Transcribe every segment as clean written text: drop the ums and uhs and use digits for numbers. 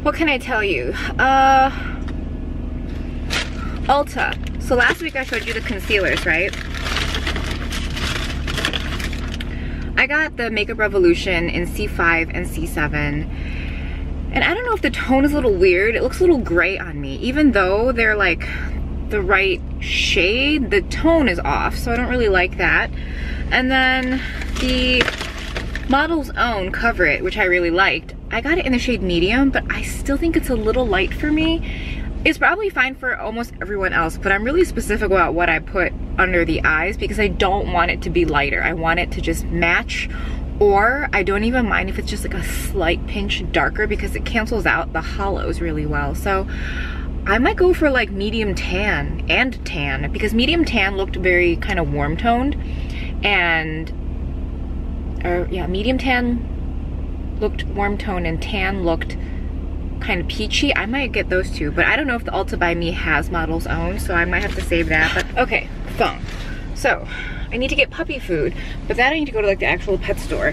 what can I tell you? Ulta. So last week I showed you the concealers, right? I got the Makeup Revolution in C5 and C7. And I don't know if the tone is a little weird. It looks a little gray on me. Even though they're like the right shade, the tone is off. So I don't really like that. And then the Model's Own Cover It, which I really liked. I got it in the shade medium, but I still think it's a little light for me. It's probably fine for almost everyone else, but I'm really specific about what I put under the eyes because I don't want it to be lighter. I want it to just match, or I don't even mind if it's just like a slight pinch darker because it cancels out the hollows really well. So I might go for like medium tan and tan because medium tan looked very kind of warm toned, and yeah, medium tan looked warm toned and tan looked kind of peachy. I might get those two, but I don't know if the Ulta by Me has Model's Own, so I might have to save that. But okay, phone. So I need to get puppy food, but then I need to go to like the actual pet store.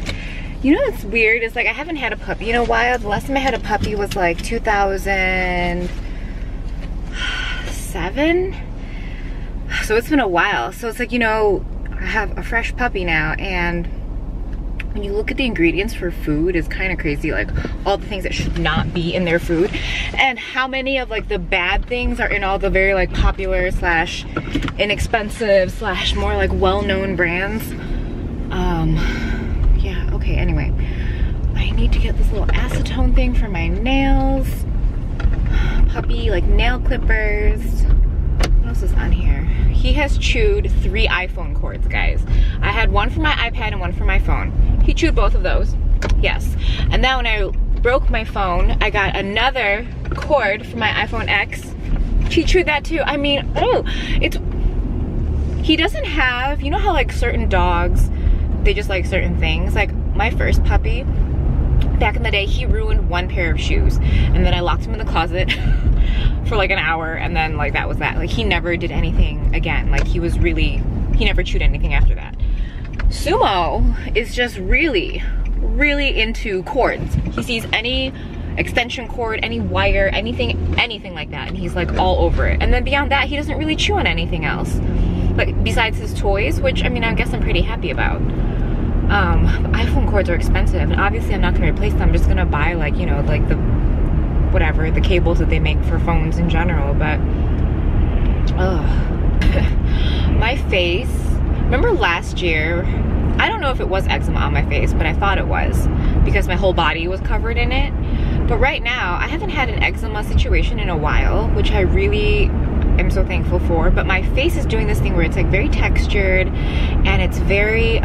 You know what's weird is like I haven't had a puppy in a while. The last time I had a puppy was like 2007. So it's been a while. So it's like, you know, I have a fresh puppy now, and when you look at the ingredients for food, it's kind of crazy, like all the things that should not be in their food and how many of like the bad things are in all the very like popular slash inexpensive slash more like well-known brands. Yeah, okay, anyway, I need to get this little acetone thing for my nails, puppy like nail clippers. What else is on here? He has chewed 3 iPhone cords, guys. I had one for my iPad and one for my phone. He chewed both of those, yes. And then when I broke my phone, I got another cord for my iPhone X. He chewed that too. I mean, oh, he doesn't have, you know how like certain dogs, they just like certain things? Like my first puppy, back in the day, he ruined 1 pair of shoes. And then I locked him in the closet for like an hour, and then like that was that. Like he never did anything again. Like he never chewed anything after that. Sumo is just really into cords. He sees any extension cord, any wire, anything like that, and he's like all over it. And then beyond that, he doesn't really chew on anything else, like besides his toys, which I mean, I guess I'm pretty happy about. iPhone cords are expensive, and obviously I'm not gonna replace them. I'm just gonna buy like, you know, like the whatever, the cables that they make for phones in general. But my face, remember last year, I don't know if it was eczema on my face, but I thought it was because my whole body was covered in it. But right now, I haven't had an eczema situation in a while, which I really am so thankful for. But my face is doing this thing where it's like very textured, and it's very,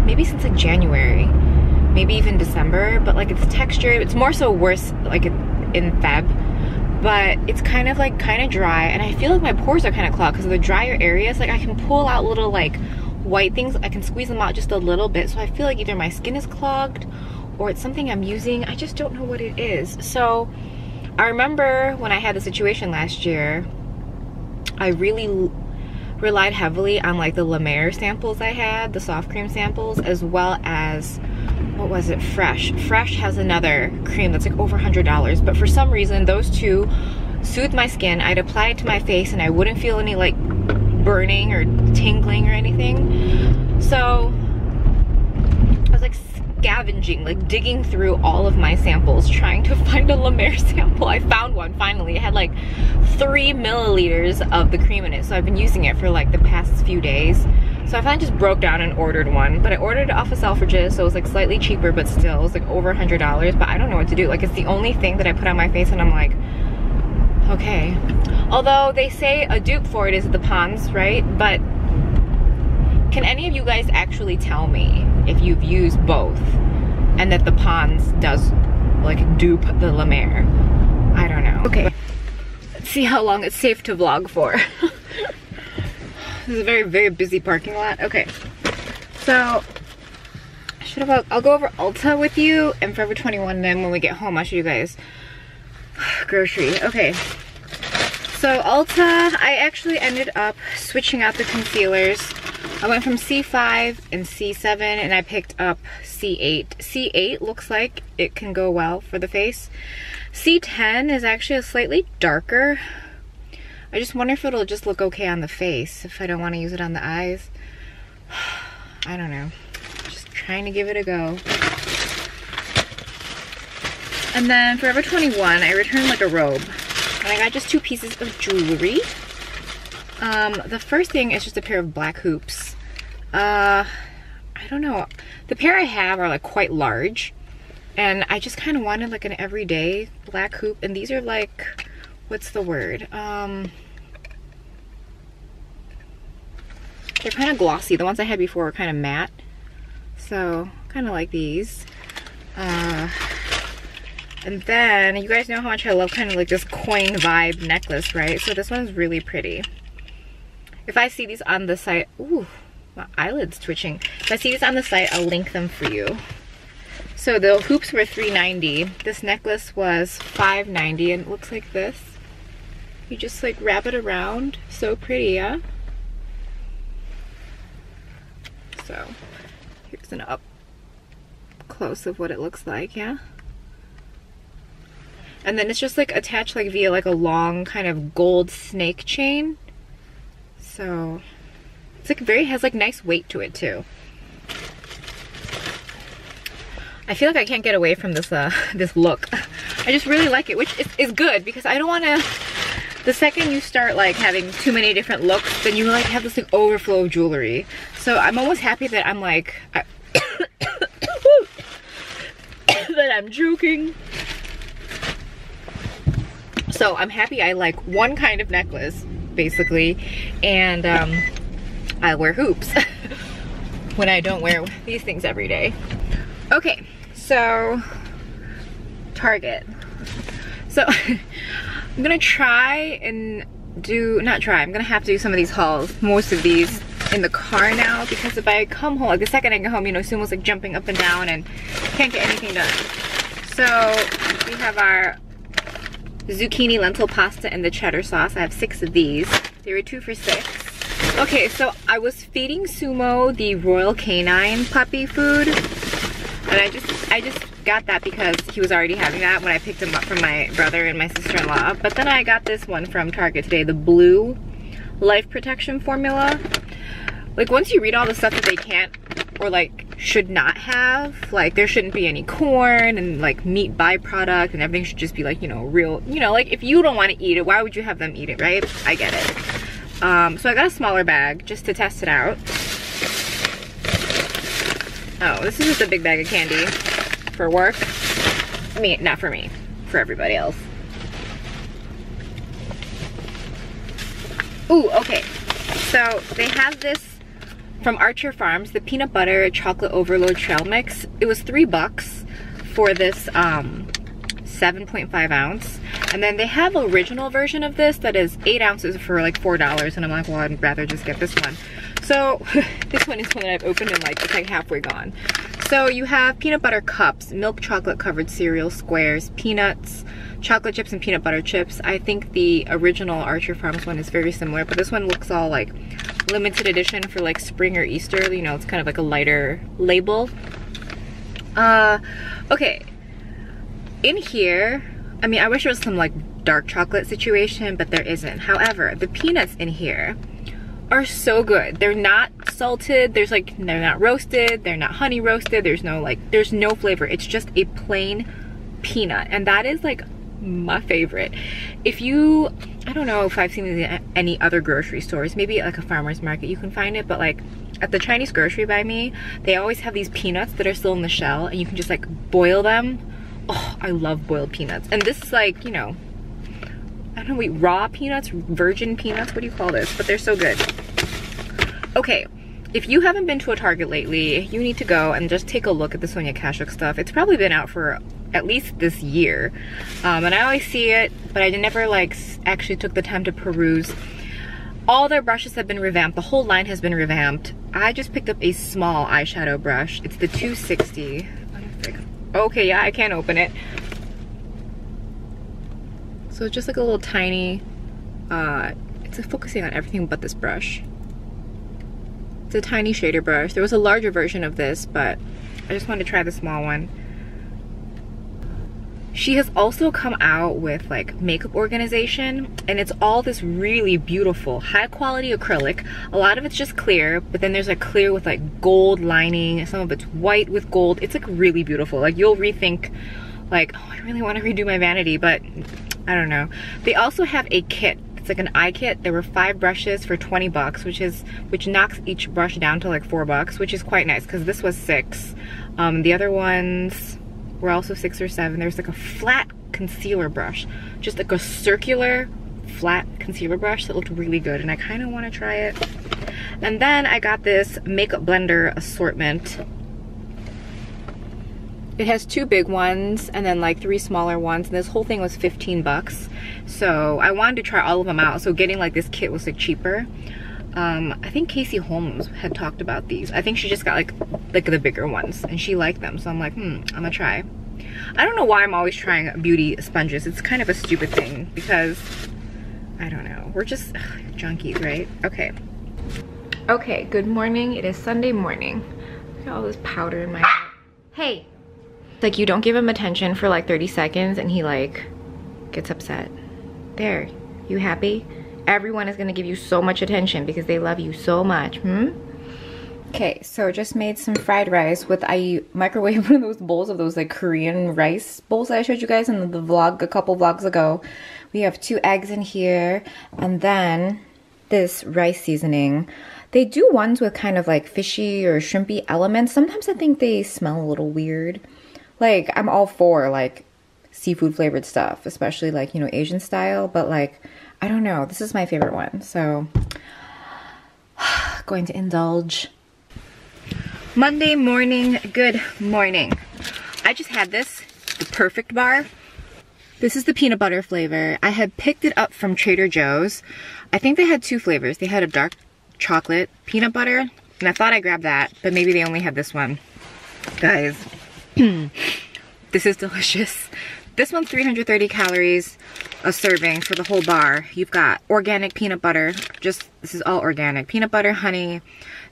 maybe since like January, maybe even December, but like it's textured. It's more so worse like in Feb, but it's kind of dry, and I feel like my pores are kind of clogged because of the drier areas. Like I can pull out little like white things, I can squeeze them out just a little bit, so I feel like either my skin is clogged or it's something I'm using. I just don't know what it is. So I remember when I had the situation last year, I really relied heavily on like the La Mer samples I had, the soft cream samples, as well as, what was it, Fresh has another cream that's like over $100, but for some reason those two soothed my skin. I'd apply it to my face and I wouldn't feel any like burning or tingling or anything. So I was like scavenging, like digging through all of my samples trying to find a La Mer sample. I found one finally. It had like 3 milliliters of the cream in it, so I've been using it for like the past few days. So I finally just broke down and ordered one, but I ordered it off of Selfridges, so it was like slightly cheaper, but still it was like over $100. But I don't know what to do. Like it's the only thing that I put on my face, and I'm like, okay. Although they say a dupe for it is the Pond's, right? But can any of you guys actually tell me if you've used both and that the Pond's does like dupe the La Mer? I don't know. Okay, let's see how long it's safe to vlog for. This is a very, very busy parking lot. Okay, so I'll go over Ulta with you and Forever 21, and then when we get home I'll show you guys grocery. Okay, so Ulta, I actually ended up switching out the concealers I went from C5 and C7 and I picked up C8. C8 looks like it can go well for the face. C10 is actually a slightly darker. I just wonder if it'll just look okay on the face if I don't want to use it on the eyes. I don't know. Just trying to give it a go. And then for Forever 21, I returned like a robe. And I got just 2 pieces of jewelry. The first thing is just a pair of black hoops. I don't know. The pair I have are like quite large. And I just kind of wanted like an everyday black hoop. And these are like, what's the word? They're kind of glossy. The ones I had before were kind of matte. So, kind of like these. And then, you guys know how much I love kind of like this coin vibe necklace, right? So this one is really pretty. If I see these on the site, ooh, my eyelid's twitching. If I see these on the site, I'll link them for you. So the hoops were $3.90. This necklace was $5.90 and it looks like this. You just like wrap it around. So pretty, yeah? So, here's an up close of what it looks like, yeah? And then it's just like attached like via like a long kind of gold snake chain. So it's like has like nice weight to it too. I feel like I can't get away from this this look. I just really like it, which is good because I don't want to, the second you start like having too many different looks, then you like have this like overflow of jewelry. So I'm almost happy that I'm like, that I'm joking. So I'm happy I like one kind of necklace, basically, and I wear hoops when I don't wear these things every day. Okay, so Target. So I'm gonna try and do, not try, I'm gonna have to do some of these hauls, most of these in the car now, because if I come home, like the second I get home, you know, Sumo's like jumping up and down and can't get anything done. So we have our zucchini lentil pasta and the cheddar sauce. I have 6 of these. They were 2 for $6. Okay, so I was feeding Sumo the Royal Canine puppy food, and I just got that because he was already having that when I picked him up from my brother and my sister-in-law. But then I got this one from Target today, the blue life protection formula. Like once you read all the stuff that they can't or like should not have, like there shouldn't be any corn and like meat byproduct, and everything should just be like, you know, real, you know, like if you don't want to eat it, why would you have them eat it, right? I get it. So I got a smaller bag just to test it out. Oh, this is just a big bag of candy for work. I mean, not for me, for everybody else. Ooh, okay. So they have this from Archer Farms, the peanut butter chocolate overload trail mix. It was $3 for this 7.5 ounce. And then they have an original version of this that is 8 ounces for like $4. And I'm like, well, I'd rather just get this one. So this one is one that I've opened and like it's like halfway gone. So you have peanut butter cups, milk chocolate covered cereal squares, peanuts, chocolate chips and peanut butter chips. I think the original Archer Farms one is very similar, but this one looks all like limited edition for like spring or Easter. You know, it's kind of like a lighter label. Okay. In here, I mean, I wish there was some like dark chocolate situation, but there isn't. However, the peanuts in here are so good. They're not salted, they're not roasted, they're not honey roasted, there's no flavor. It's just a plain peanut, and that is like my favorite. If you, I don't know if I've seen these in any other grocery stores, maybe at like a farmer's market you can find it, but like at the Chinese grocery by me, they always have these peanuts that are still in the shell and you can just like boil them. Oh, I love boiled peanuts. And this is like, you know, I don't know, wait, raw peanuts, virgin peanuts, what do you call this? But they're so good. Okay, if you haven't been to a Target lately, you need to go and just take a look at the Sonia Kashuk stuff. It's probably been out for at least this year. And I always see it, but I never like actually took the time to peruse. All their brushes have been revamped. The whole line has been revamped. I just picked up a small eyeshadow brush. It's the 260. Okay, yeah, I can't open it. So it's just like a little tiny, it's focusing on everything but this brush. It's a tiny shader brush. There was a larger version of this, but I just wanted to try the small one. She has also come out with like makeup organization, and it's all this really beautiful high quality acrylic. A lot of it's just clear, but then there's like clear with like gold lining. Some of it's white with gold. It's like really beautiful. Like you'll rethink like, oh, I really want to redo my vanity, but I don't know. They also have a kit. It's like an eye kit. There were 5 brushes for 20 bucks, which knocks each brush down to like 4 bucks, which is quite nice because this was 6. The other ones were also 6 or 7. There's like a flat concealer brush, just like a circular flat concealer brush that looked really good, and I kind of want to try it. And then I got this makeup blender assortment. It has 2 big ones and then like 3 smaller ones, and this whole thing was 15 bucks. So I wanted to try all of them out, so getting like this kit was like cheaper. I think Casey Holmes had talked about these. I think she just got like the bigger ones and she liked them, so I'm like, I'm gonna try. I don't know why I'm always trying beauty sponges. It's kind of a stupid thing because I don't know, we're just junkies, right? Okay, good morning. It is Sunday morning. Look at all this powder in my hair. Hey, like you don't give him attention for like 30 seconds and he like gets upset. There, you happy? Everyone is gonna give you so much attention because they love you so much, Okay, so just made some fried rice with, I microwaved one of those bowls of those like Korean rice bowls that I showed you guys in the vlog a couple vlogs ago. We have 2 eggs in here, and then this rice seasoning. They do ones with kind of like fishy or shrimpy elements. Sometimes I think they smell a little weird. Like, I'm all for like seafood flavored stuff, especially like, you know, Asian style, but like, I don't know, this is my favorite one, so going to indulge. Monday morning, good morning. I just had this, the Perfect Bar. This is the peanut butter flavor. I had picked it up from Trader Joe's. I think they had 2 flavors. They had a dark chocolate peanut butter, and I thought I grabbed that, but maybe they only had this one. Guys, this is delicious. This one's 330 calories a serving for the whole bar. You've got organic peanut butter, this is all organic. Peanut butter, honey,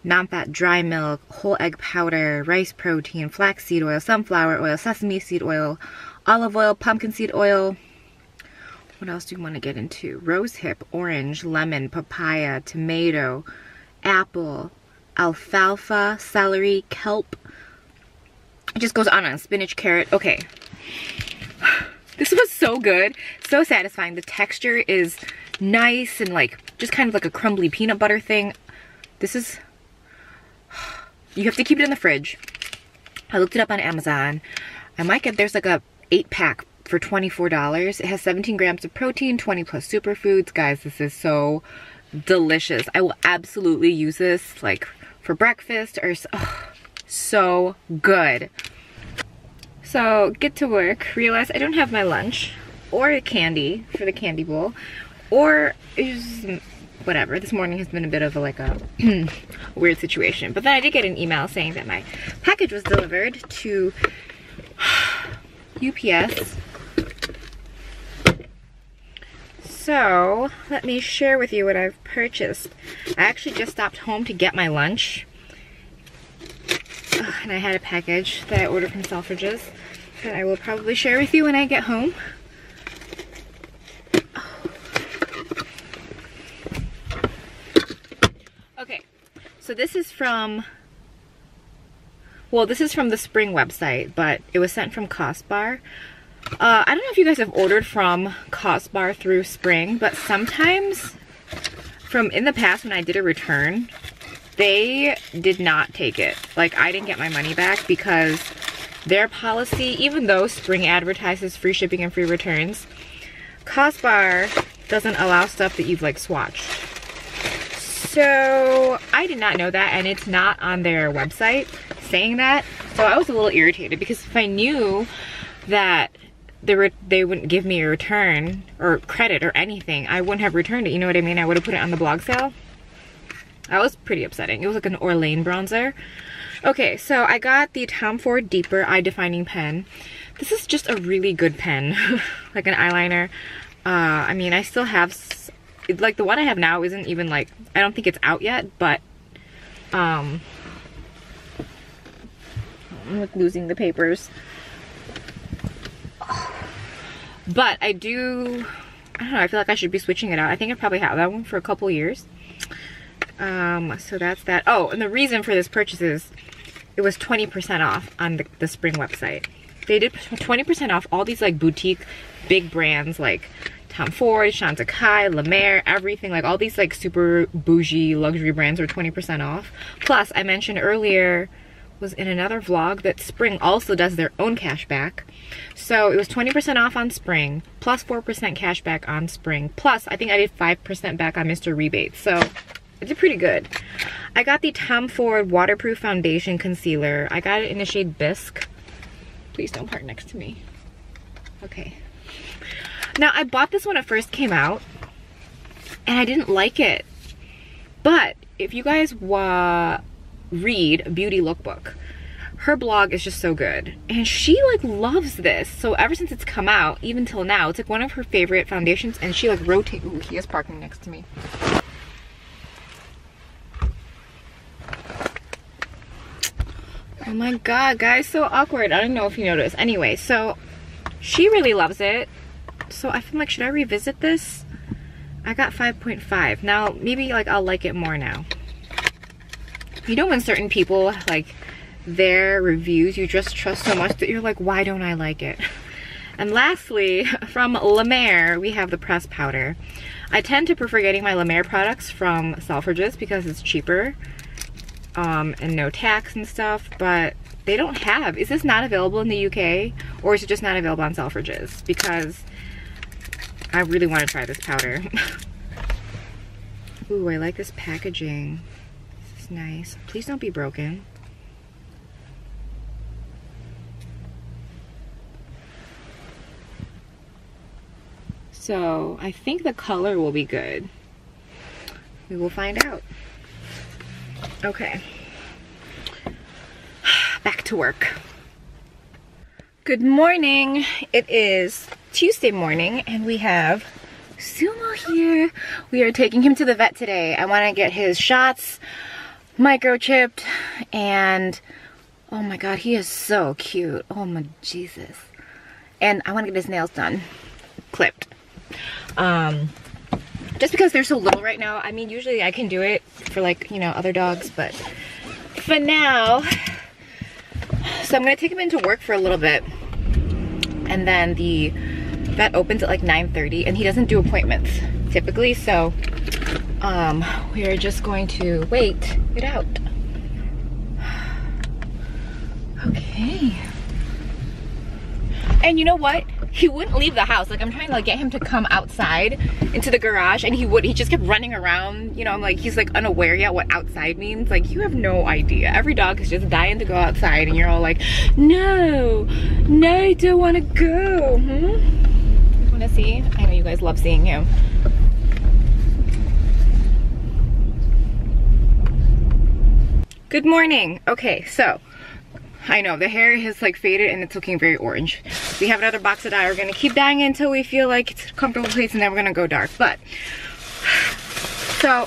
non-fat dry milk, whole egg powder, rice protein, flaxseed oil, sunflower oil, sesame seed oil, olive oil, pumpkin seed oil. What else do you want to get into? Rosehip, orange, lemon, papaya, tomato, apple, alfalfa, celery, kelp. It just goes on and on. Spinach, carrot. Okay. This was so good, so satisfying. The texture is nice and like just kind of like a crumbly peanut butter thing. This is, you have to keep it in the fridge. I looked it up on Amazon. I might get, there's like a 8-pack for $24. It has 17 grams of protein, 20 plus superfoods. Guys, this is so delicious. I will absolutely use this like for breakfast or so good. So get to work, realize I don't have my lunch or a candy for the candy bowl, or it's just whatever. This morning has been a bit of a weird situation. But then I did get an email saying that my package was delivered to UPS. So let me share with you what I've purchased. I actually just stopped home to get my lunch. And I had a package that I ordered from Selfridges that I will probably share with you when I get home. Okay, so this is from, well, this is from the Spring website, but it was sent from Costbar. I don't know if you guys have ordered from Costbar through Spring, but sometimes in the past when I did a return, they did not take it. Like, I didn't get my money back because their policy, even though Spring advertises free shipping and free returns, Costbar doesn't allow stuff that you've like swatched. So I did not know that, and it's not on their website saying that. So I was a little irritated because if I knew that they wouldn't give me a return or credit or anything, I wouldn't have returned it. You know what I mean? I would have put it on the blog sale. That was pretty upsetting. It was like an Orlane bronzer. Okay, so I got the Tom Ford Deeper Eye Defining Pen. This is just a really good pen, like an eyeliner. I mean, I still have, like the one I have now isn't even like, I don't think it's out yet, but I'm like losing the papers. But I don't know, I feel like I should be switching it out. I think I probably have that one for a couple years. So that's that. Oh, and the reason for this purchase is it was 20% off on the Spring website. They did 20% off all these like boutique big brands like Tom Ford, Chantecaille, La Mer, everything, like all these like super bougie luxury brands are 20% off. Plus, I mentioned earlier, was in another vlog, that Spring also does their own cashback. So it was 20% off on Spring, plus 4% cashback on Spring, plus I think I did 5% back on Mr. Rebates. So I did pretty good. I got the Tom Ford Waterproof Foundation Concealer. I got it in the shade Bisque. Please don't park next to me. Okay. Now, I bought this when it first came out, and I didn't like it. But if you guys read Beauty Lookbook, her blog is just so good. And she like loves this. So ever since it's come out, even till now, it's like one of her favorite foundations, and she like rotates. Ooh, he is parking next to me. Oh my god, guys, so awkward. I don't know if you noticed. Anyway, so she really loves it. So I feel like, should I revisit this? I got 5.5. Now, maybe like I'll like it more now. You know when certain people, like their reviews, you just trust so much that you're like, why don't I like it? And lastly, from La Mer, we have the pressed powder. I tend to prefer getting my La Mer products from Selfridges because it's cheaper. And no tax and stuff, but they don't have, is this not available in the UK, or is it just not available on Selfridges? Because I really want to try this powder. Ooh, I like this packaging. This is nice. Please don't be broken. So I think the color will be good. We will find out. Okay, back to work. Good morning. It is Tuesday morning and we have Sumo here. We are taking him to the vet today. I want to get his shots microchipped, and oh my god, he is so cute. Oh my Jesus. And I want to get his nails done, clipped. Just because they're so little right now. I mean, usually I can do it for like, you know, other dogs, but for now, so I'm gonna take him into work for a little bit, and then the vet opens at like 9:30, and he doesn't do appointments typically, so we are just going to wait it out. Okay. And you know what? He wouldn't leave the house. Like, I'm trying to like get him to come outside into the garage, and he just kept running around. You know, I'm like, he's like unaware yet what outside means. Like, you have no idea. Every dog is just dying to go outside, and you're all like, no, I don't want to go. You want to see? I know you guys love seeing him. Good morning. Okay, so I know the hair has like faded and it's looking very orange. We have another box of dye. We're gonna keep dyeing it until we feel like it's a comfortable place, and then we're gonna go dark. But so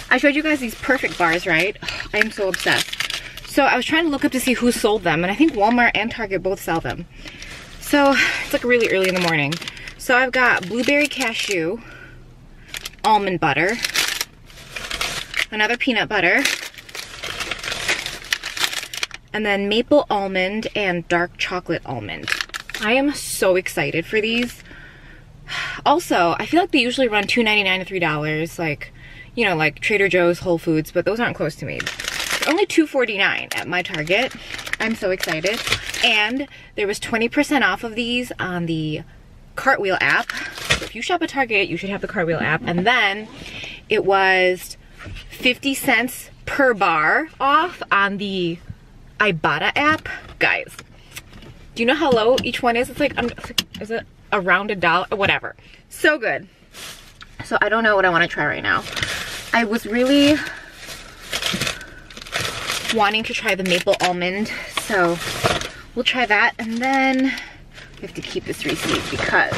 I showed you guys these perfect bars, right? I am so obsessed. So I was trying to look up to see who sold them, and I think Walmart and Target both sell them. So it's like really early in the morning. So I've got blueberry cashew, almond butter, another peanut butter, and then maple almond and dark chocolate almond. I am so excited for these. Also, I feel like they usually run $2.99 to $3, like, you know, like Trader Joe's, Whole Foods, but those aren't close to me. They're only $2.49 at my Target. I'm so excited. And there was 20% off of these on the Cartwheel app. So if you shop at Target, you should have the Cartwheel app. And then it was 50 cents per bar off on the Ibotta app. Guys, do you know how low each one is? It's like, is it around $1 or whatever? So good. So I don't know what I want to try right now. I was really wanting to try the maple almond, so we'll try that, and then we have to keep this receipt because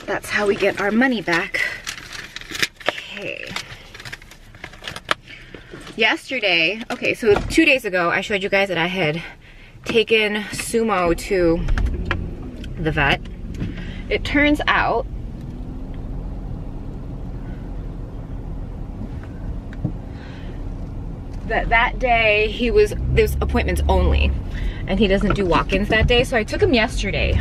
that's how we get our money back. Okay. yesterday, okay, so 2 days ago, I showed you guys that I had taken Sumo to the vet. It turns out that day there's appointments only, and he doesn't do walk-ins that day, so I took him yesterday.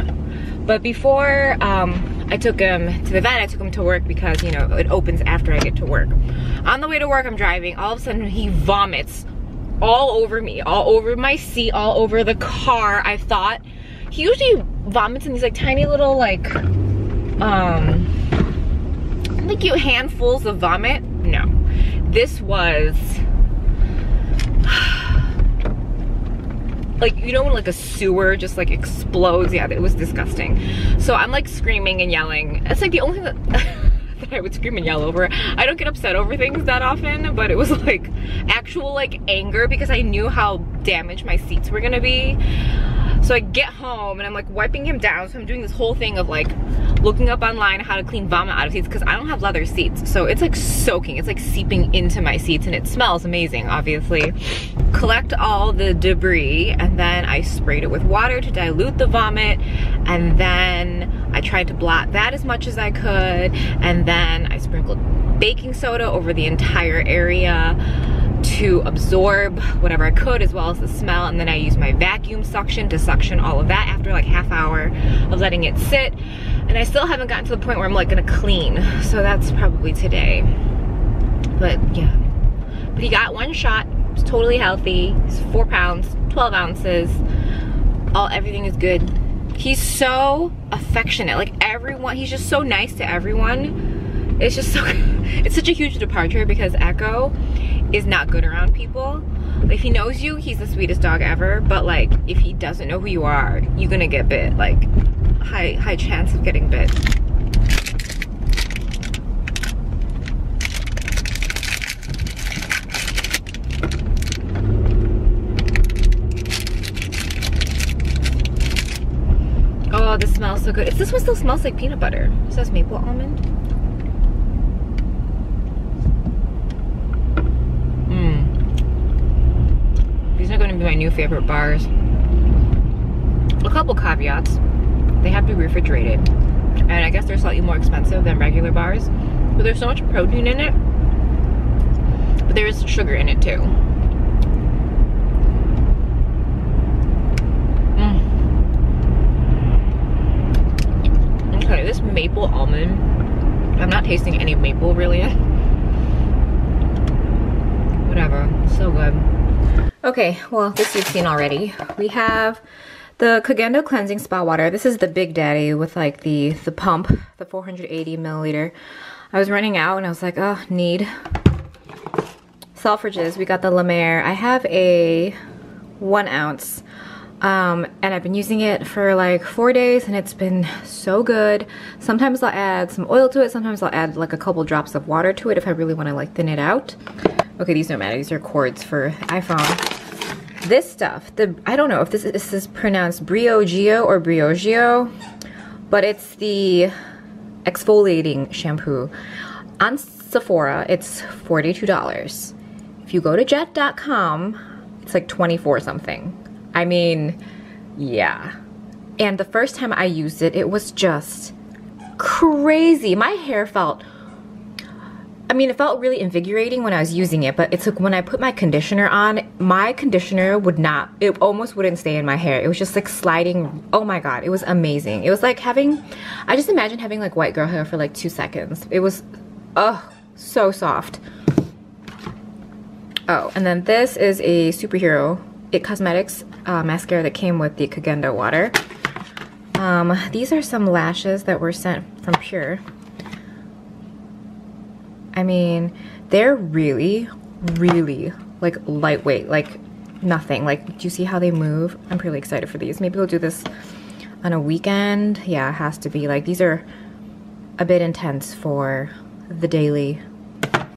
But before I took him to the vet, I took him to work because, you know, it opens after I get to work. On the way to work, I'm driving, all of a sudden he vomits all over me, all over my seat, all over the car. I thought, he usually vomits in these like tiny little like cute handfuls of vomit. No, this was like, you know when like a sewer just like explodes? Yeah, it was disgusting. So I'm like screaming and yelling. It's like the only thing that, that I would scream and yell over. I don't get upset over things that often, but it was like actual like anger because I knew how damaged my seats were gonna be. So I get home and I'm like wiping him down. So I'm doing this whole thing of like looking up online how to clean vomit out of seats because I don't have leather seats. So it's like soaking, it's like seeping into my seats, and it smells amazing, obviously. Collect all the debris, and then I sprayed it with water to dilute the vomit, and then I tried to blot that as much as I could, and then I sprinkled baking soda over the entire area to absorb whatever I could as well as the smell, and then I used my vacuum suction to suction all of that after like half hour of letting it sit. And I still haven't gotten to the point where I'm like gonna clean, so that's probably today. But yeah, but he got one shot. He's totally healthy. He's 4 pounds, 12 ounces. Everything is good. He's so affectionate, like everyone, he's just so nice to everyone. It's just so, it's such a huge departure because Echo is not good around people. If he knows you, he's the sweetest dog ever, but like if he doesn't know who you are, you're gonna get bit. Like high chance of getting bit. Oh, this smells so good. This one still smells like peanut butter. It says maple almond. These are going to be my new favorite bars. A couple caveats. They have to be refrigerated. And I guess they're slightly more expensive than regular bars. But there's so much protein in it. But there is sugar in it too. Okay, this maple almond, I'm not tasting any maple really. Whatever, so good. Okay, well, this you've seen already. We have the Kagendo Cleansing Spa Water. This is the Big Daddy with like the pump, the 480 milliliter. I was running out and I was like, oh, need. Selfridges, we got the La Mer. I have a 1 ounce. And I've been using it for like 4 days and it's been so good. Sometimes I'll add some oil to it. Sometimes I'll add like a couple drops of water to it if I really want to like thin it out. Okay, these don't matter. These are cords for iPhone. This stuff, I don't know if this is pronounced Briogeo or Briogeo, but it's the exfoliating shampoo. On Sephora, it's $42. If you go to jet.com, it's like 24 something. I mean, yeah. And the first time I used it, it was just crazy. My hair felt, I mean, it felt really invigorating when I was using it, but it's like when I put my conditioner on, my conditioner would not, it almost wouldn't stay in my hair. It was just like sliding. Oh my God, it was amazing. It was like having, I just imagine having like white girl hair for like 2 seconds. It was, oh, so soft. Oh, and then this is a Superhero It Cosmetics mascara that came with the Kagendo water. These are some lashes that were sent from Pur. I mean, they're really, really like lightweight, like nothing. Like, do you see how they move? I'm pretty excited for these. Maybe we'll do this on a weekend. Yeah, it has to be. Like, these are a bit intense for the daily